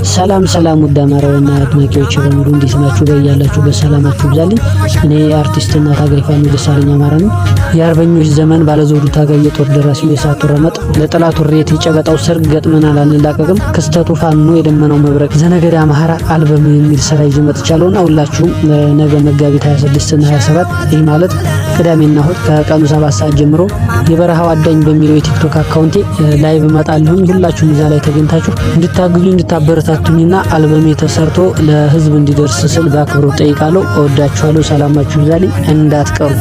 ሰላም ውድ አማራውያን አድማጮች በሙሉ እንዴት ናችሁ? በያላችሁ በሰላማችሁ ይብዛልኝ። እኔ አርቲስትና ታጋይ ፋኖ ደሳለኝ አማራ ነኝ። የአርበኞች ዘመን ባለዘውዱ ታጋይ የጦር ደራሲ የሳቱ ረመጥ ለጠላቱ ሬት የጨበጣው ሰርግ ገጥመናል አንላቀቅም። ክስተቱ ፋኖ የደመናው መብረቅ ዘነገዳ አማራ አልበም የሚል ስራ ይዤ መጥቻለሁና ሁላችሁም ነገ መጋቢት 26 እና 27 ይህ ማለት ቅዳሜና እሁድ ከቀኑ 7 ሰዓት ጀምሮ የበረሃው አዳኝ በሚለው የቲክቶክ አካውንቴ ላይቭ እመጣለሁ። ሁላችሁም እዛ ላይ ተገኝታችሁ እንድታግዙ እንድታበረታቱኝና አልበሜ ተሰርቶ ለህዝብ እንዲደርስ ስል በአክብሮት ጠይቃለሁ። እወዳችኋለሁ። ሰላማችሁ ይብዛልኝ። እንዳትቀሩ።